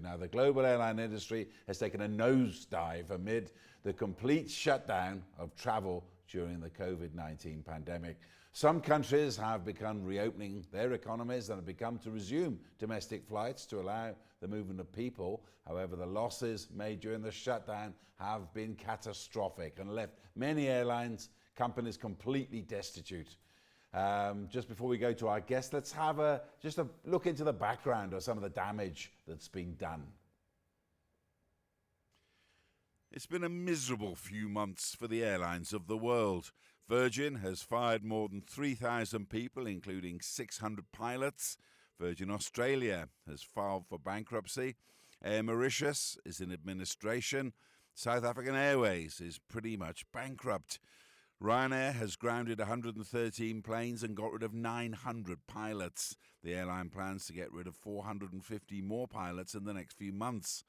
Now, the global airline industry has taken a nosedive amid the complete shutdown of travel during the COVID-19 pandemic. Some countries have begun reopening their economies and have begun to resume domestic flights to allow the movement of people. However, the losses made during the shutdown have been catastrophic and left many airlines companies completely destitute. Just before we go to our guest, let's have just a look into the background of some of the damage that's been done. It's been a miserable few months for the airlines of the world. Virgin has fired more than 3,000 people, including 600 pilots. Virgin Australia has filed for bankruptcy. Air Mauritius is in administration. South African Airways is pretty much bankrupt. Ryanair has grounded 113 planes and got rid of 900 pilots. The airline plans to get rid of 450 more pilots in the next few months.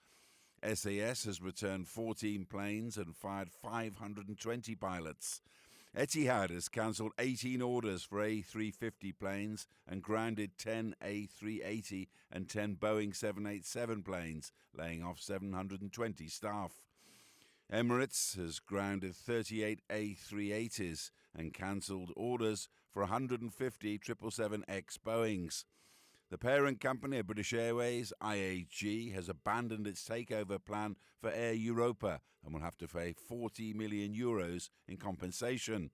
SAS has returned 14 planes and fired 520 pilots. Etihad has cancelled 18 orders for A350 planes and grounded 10 A380 and 10 Boeing 787 planes, laying off 720 staff. Emirates has grounded 38 A380s and cancelled orders for 150 777X Boeings. The parent company of British Airways, IAG, has abandoned its takeover plan for Air Europa and will have to pay €40 million in compensation.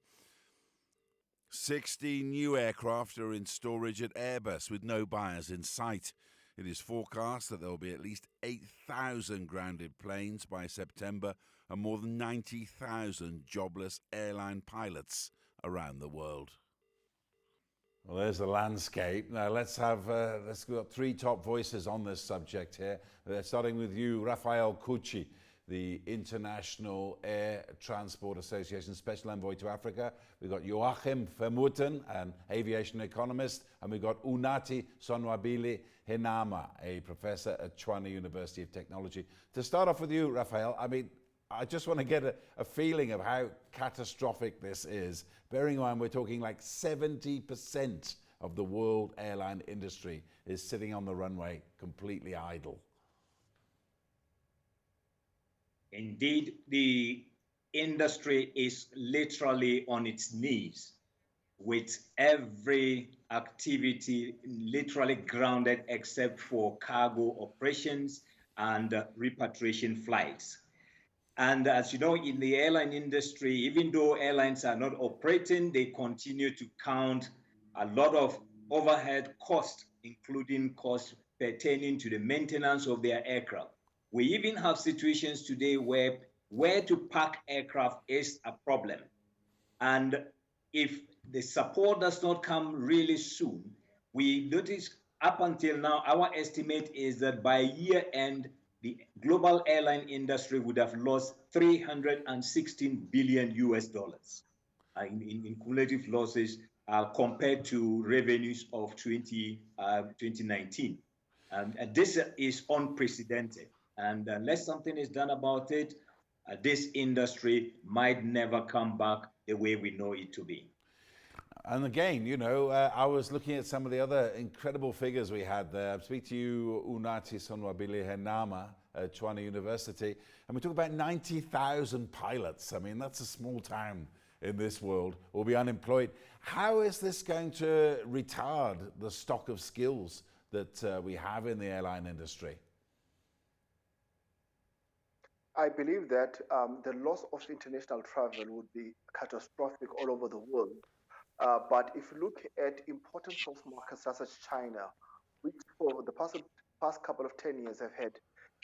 16 new aircraft are in storage at Airbus with no buyers in sight. It is forecast that there will be at least 8,000 grounded planes by September and more than 90,000 jobless airline pilots around the world. Well, there's the landscape. Now let's got three top voices on this subject here. Starting with you, Raphael Kuuchi, the International Air Transport Association Special Envoy to Africa. We've got Joachim Vermooten, an aviation economist, and we've got Unathi Sonwabile Henama, a professor at Tshwane University of Technology. To start off with you, Raphael, I just want to get a feeling of how catastrophic this is. Bearing in mind, we're talking like 70% of the world airline industry is sitting on the runway completely idle. Indeed, the industry is literally on its knees, with every activity literally grounded except for cargo operations and repatriation flights. And as you know, in the airline industry, even though airlines are not operating, they continue to count a lot of overhead costs, including costs pertaining to the maintenance of their aircraft. We even have situations today where to park aircraft is a problem. And if the support does not come really soon, we notice up until now, our estimate is that by year end, the global airline industry would have lost $316 billion in cumulative losses compared to revenues of 2019. And this is unprecedented. And unless something is done about it, this industry might never come back the way we know it to be. And again, you know, I was looking at some of the other incredible figures we had there. I speak to you, Unathi Sonwabile Henama at Tshwane University, and we talk about 90,000 pilots. I mean, that's a small town in this world, will be unemployed. How is this going to retard the stock of skills that we have in the airline industry? I believe that the loss of international travel would be catastrophic all over the world. But if you look at important source markets such as China, which for the past couple of 10 years have had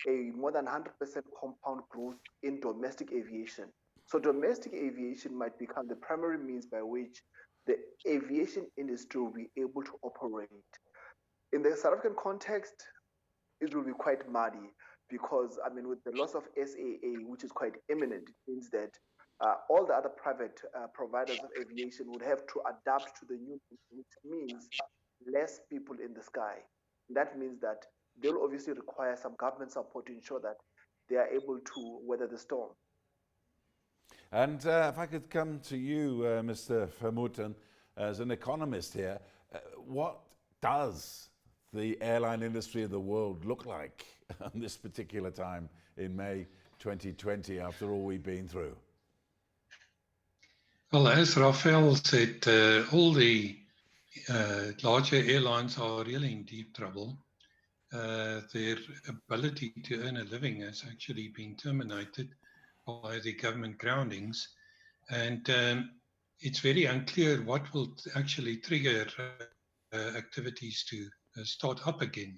a more than 100% compound growth in domestic aviation. So domestic aviation might become the primary means by which the aviation industry will be able to operate. In the South African context, it will be quite muddy because, I mean, with the loss of SAA, which is quite imminent, it means that all the other private providers of aviation would have to adapt to the new, which means less people in the sky. That means that they'll obviously require some government support to ensure that they are able to weather the storm. And if I could come to you, Mr. Vermooten, as an economist here, what does the airline industry of the world look like on this particular time in May 2020 after all we've been through? Well, as Raphael said, all the larger airlines are really in deep trouble. Their ability to earn a living has actually been terminated by the government groundings. And it's very unclear what will actually trigger activities to start up again.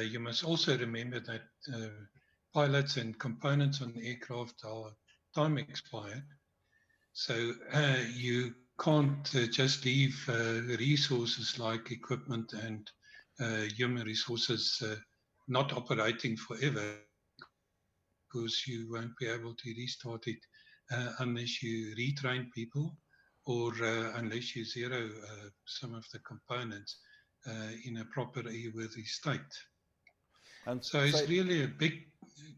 You must also remember that pilots and components on aircraft are time expired. So you can't just leave resources like equipment and human resources not operating forever, because you won't be able to restart it unless you retrain people or unless you zero some of the components in a proper airworthy state. And so it's really a big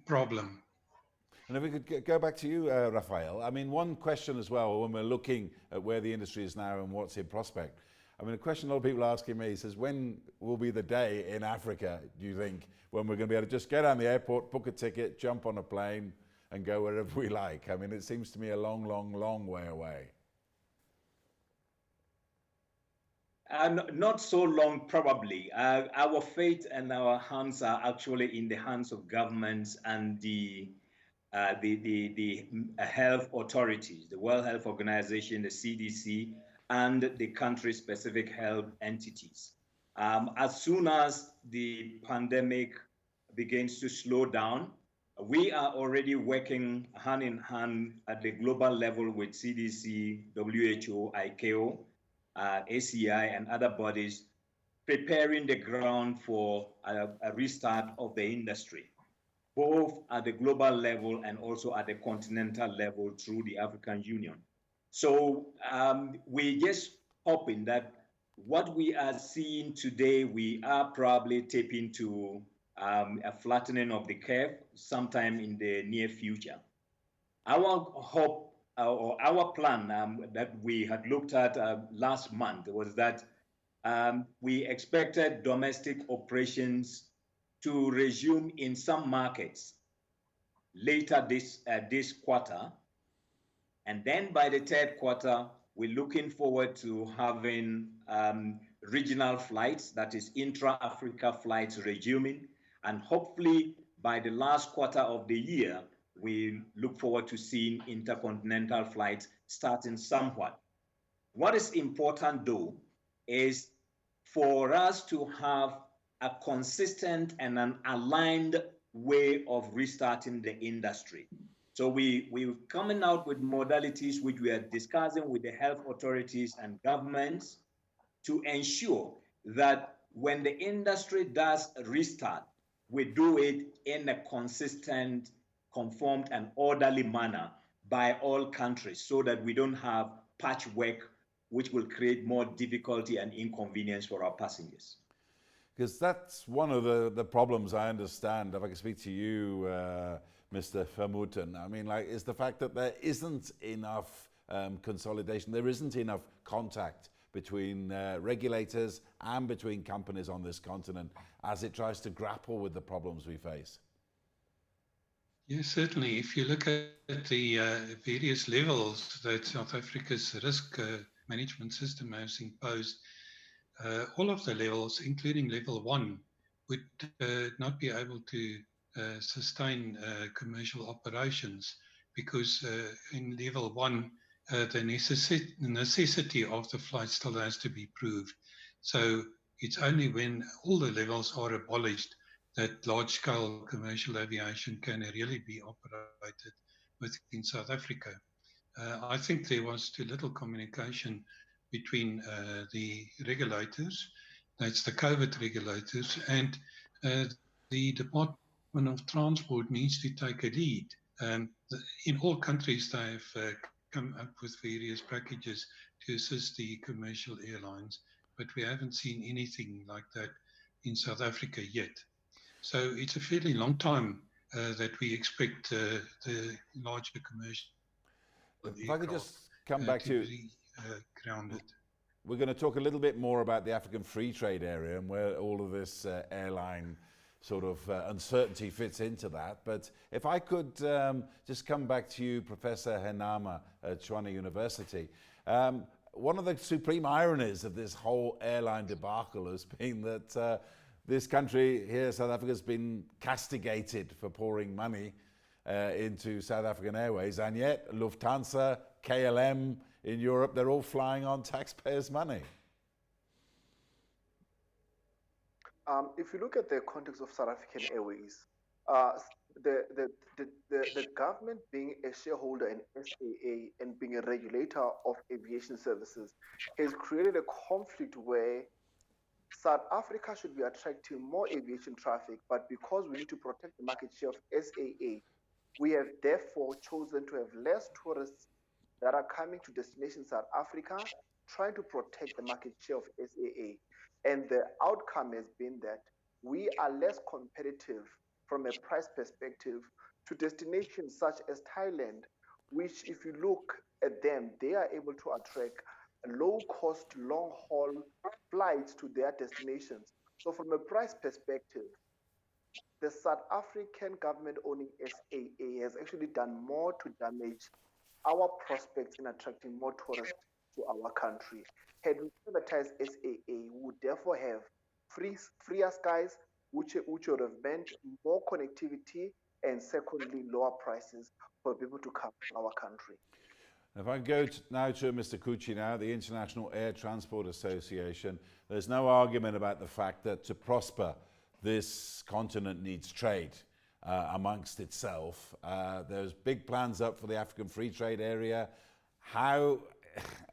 problem. And if we could go back to you, Raphael, I mean, one question as well, when we're looking at where the industry is now and what's in prospect, I mean, a question a lot of people are asking me says, when will be the day in Africa, do you think, when we're going to be able to just go down the airport, book a ticket, jump on a plane and go wherever we like? I mean, it seems to me a long, long, long way away. Not so long, probably. Our fate and our hands are actually in the hands of governments and the health authorities, the World Health Organization, the CDC, and the country-specific health entities. As soon as the pandemic begins to slow down, we are already working hand in hand at the global level with CDC, WHO, ICAO, ACI, and other bodies, preparing the ground for a restart of the industry, both at the global level and also at the continental level through the African Union. So we're just hoping that what we are seeing today, we are probably tapping to a flattening of the curve sometime in the near future. Our hope or our plan that we had looked at last month was that we expected domestic operations to resume in some markets later this quarter. And then by the third quarter, we're looking forward to having regional flights, that is intra-Africa flights resuming. And hopefully by the last quarter of the year, we look forward to seeing intercontinental flights starting somewhat. What is important though is for us to have a consistent and an aligned way of restarting the industry. So we're coming out with modalities which we are discussing with the health authorities and governments to ensure that when the industry does restart, we do it in a consistent, conformed, and orderly manner by all countries so that we don't have patchwork which will create more difficulty and inconvenience for our passengers. Because that's one of the problems I understand, if I can speak to you, Mr. Vermooten, I mean, like, is the fact that there isn't enough consolidation, there isn't enough contact between regulators and between companies on this continent as it tries to grapple with the problems we face. Yes, certainly. If you look at the various levels that South Africa's risk management system has imposed, all of the levels, including level 1, would not be able to sustain commercial operations because in level 1, the necessity of the flight still has to be proved. So it's only when all the levels are abolished that large-scale commercial aviation can really be operated within South Africa. I think there was too little communication between the regulators, that's the COVID regulators, and the Department of Transport needs to take a lead. In all countries, they've come up with various packages to assist the commercial airlines, but we haven't seen anything like that in South Africa yet. So it's a fairly long time that we expect the larger commercial if I could just come back to be grounded. we're going to talk a little bit more about the African free trade area and where all of this airline sort of uncertainty fits into that. But if I could just come back to you, Professor Henama at Tshwane University. One of the supreme ironies of this whole airline debacle has been that this country here, South Africa, has been castigated for pouring money into South African Airways, and yet Lufthansa, KLM in Europe, they're all flying on taxpayers' money. If you look at the context of South African Airways, the government being a shareholder in SAA and being a regulator of aviation services has created a conflict where South Africa should be attracting more aviation traffic, but because we need to protect the market share of SAA, we have therefore chosen to have less tourists that are coming to destination South Africa, trying to protect the market share of SAA. And the outcome has been that we are less competitive from a price perspective to destinations such as Thailand, which if you look at them, they are able to attract low-cost, long-haul flights to their destinations. So from a price perspective, the South African government owning SAA has actually done more to damage our prospects in attracting more tourists to our country. Had we privatized SAA, we would therefore have freer skies, which would have meant more connectivity and secondly, lower prices for people to come to our country. If I go now to Mr. Kuuchi now, the International Air Transport Association, there's no argument about the fact that to prosper, this continent needs trade amongst itself. There's big plans up for the African free trade area. How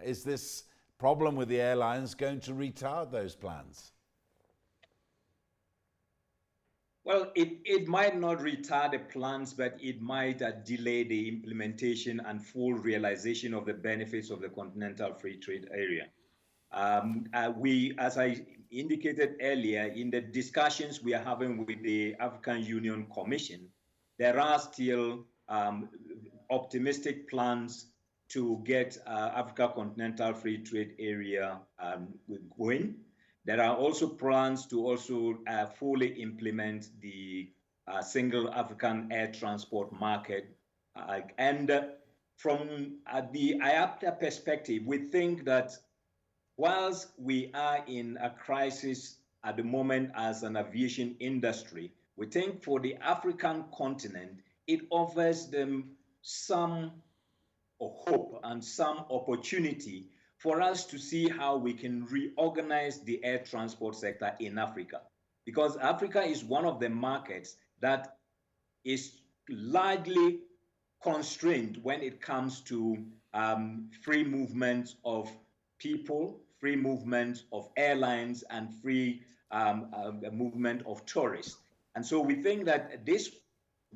is this problem with the airlines going to retard those plans? Well, it might not retard the plans, but it might delay the implementation and full realization of the benefits of the continental free trade area. As I indicated earlier, in the discussions we are having with the African Union Commission, there are still optimistic plans to get Africa Continental Free Trade Area going. There are also plans to also fully implement the single African air transport market. And from the IAPTA perspective, we think that whilst we are in a crisis at the moment as an aviation industry, we think for the African continent, it offers them some hope and some opportunity for us to see how we can reorganize the air transport sector in Africa. Because Africa is one of the markets that is largely constrained when it comes to free movement of people, free movement of airlines, and free movement of tourists. And so we think that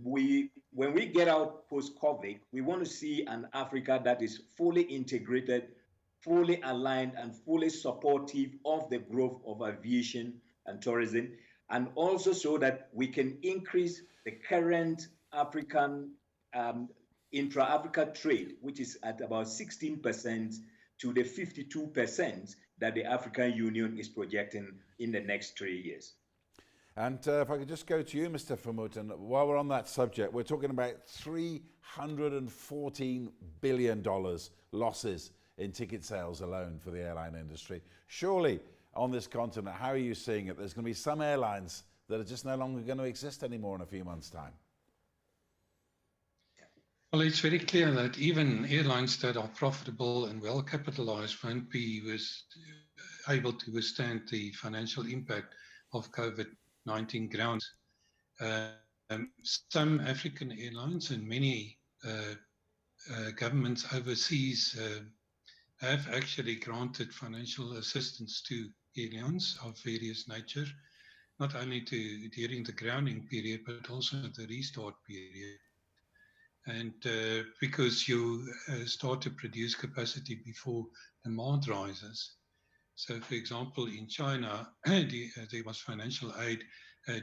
when we get out post-COVID, we want to see an Africa that is fully integrated, fully aligned, and fully supportive of the growth of aviation and tourism, and also so that we can increase the current African intra-Africa trade, which is at about 16%, to the 52% that the African Union is projecting in the next 3 years. And if I could just go to you, Mr. Vermooten, while we're on that subject, we're talking about $314 billion losses in ticket sales alone for the airline industry. Surely, on this continent, how are you seeing it? There's going to be some airlines that are just no longer going to exist anymore in a few months' time. Well, it's very clear that even airlines that are profitable and well capitalized won't be able to withstand the financial impact of COVID-19 grounds. Some African airlines and many governments overseas have actually granted financial assistance to airlines of various nature, not only during the grounding period, but also the restart period. And because you start to produce capacity before demand rises. So, for example, in China, there was financial aid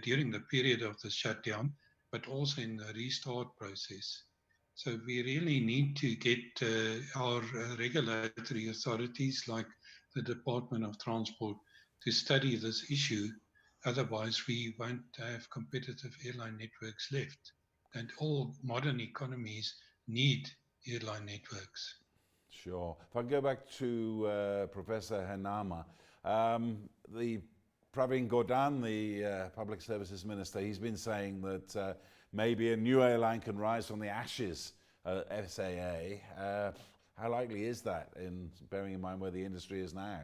during the period of the shutdown, but also in the restart process. So we really need to get our regulatory authorities like the Department of Transport to study this issue. Otherwise, we won't have competitive airline networks left. And all modern economies need airline networks. Sure. If I go back to Professor Henama, the Pravin Gordhan, the Public Services Minister, he's been saying that maybe a new airline can rise from the ashes of SAA. How likely is that, bearing in mind where the industry is now?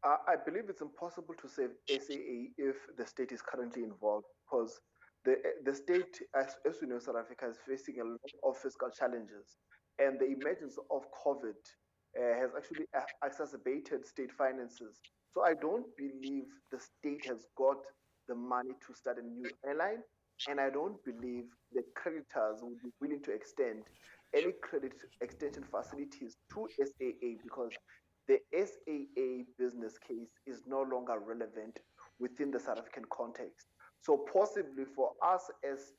I believe it's impossible to save SAA if the state is currently involved, because the state, as we know, South Africa is facing a lot of fiscal challenges, and the emergence of COVID has actually exacerbated state finances. So I don't believe the state has got the money to start a new airline, and I don't believe the creditors would be willing to extend any credit extension facilities to SAA, because the SAA business case is no longer relevant within the South African context. So possibly for us as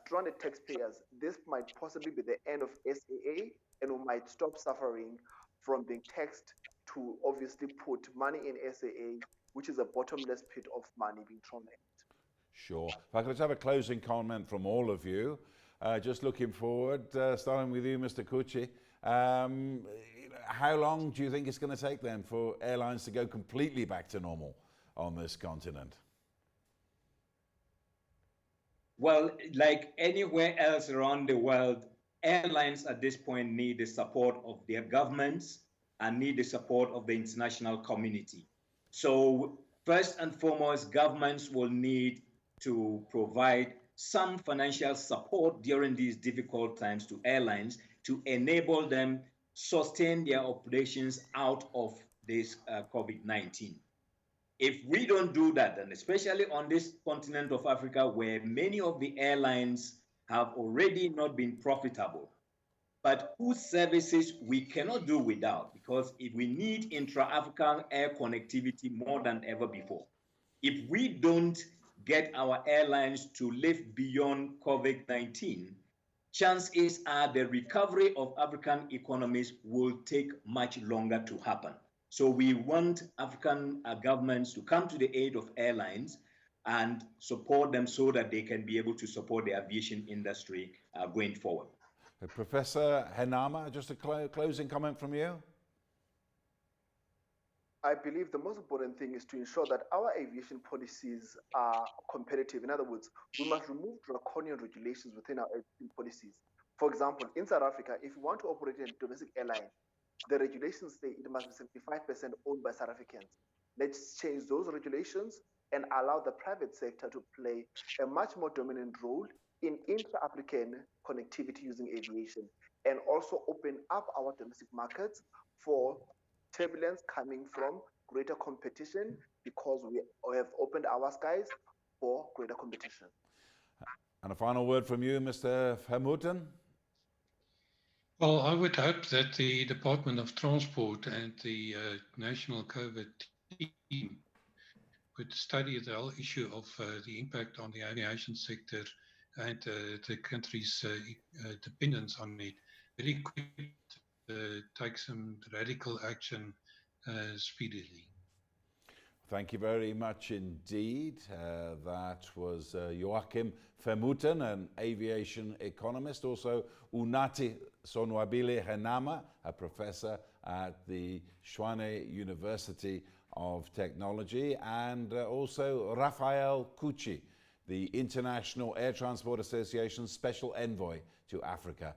stranded taxpayers, this might possibly be the end of SAA, and we might stop suffering from being taxed to obviously put money in SAA, which is a bottomless pit of money being thrown at. Sure. If I could just have a closing comment from all of you, just looking forward, starting with you, Mr. Kuuchi. How long do you think it's going to take then for airlines to go completely back to normal on this continent? Well, like anywhere else around the world, airlines at this point need the support of their governments and need the support of the international community. So first and foremost, governments will need to provide some financial support during these difficult times to airlines to enable them sustain their operations out of this COVID-19. If we don't do that, and especially on this continent of Africa, where many of the airlines have already not been profitable, but whose services we cannot do without, because if we need intra-African air connectivity more than ever before. If we don't get our airlines to live beyond COVID-19, chances are the recovery of African economies will take much longer to happen. So we want African governments to come to the aid of airlines and support them so that they can be able to support the aviation industry going forward. Professor Henama, just a closing comment from you. I believe the most important thing is to ensure that our aviation policies are competitive. In other words, we must remove draconian regulations within our aviation policies. For example, in South Africa, if you want to operate a domestic airline, the regulations say it must be 75% owned by South Africans. Let's change those regulations and allow the private sector to play a much more dominant role in intra-African connectivity using aviation, and also open up our domestic markets for turbulence coming from greater competition, because we have opened our skies for greater competition. And a final word from you, Mr. Vermooten. Well, I would hope that the Department of Transport and the National COVID team would study the whole issue of the impact on the aviation sector and the country's dependence on it very quickly, take some radical action speedily. Thank you very much indeed. That was Joachim Vermooten, an aviation economist. Also Unathi Sonwabile Henama, a professor at the Tshwane University of Technology, and also Raphael Kuuchi, the International Air Transport Association's Special Envoy to Africa.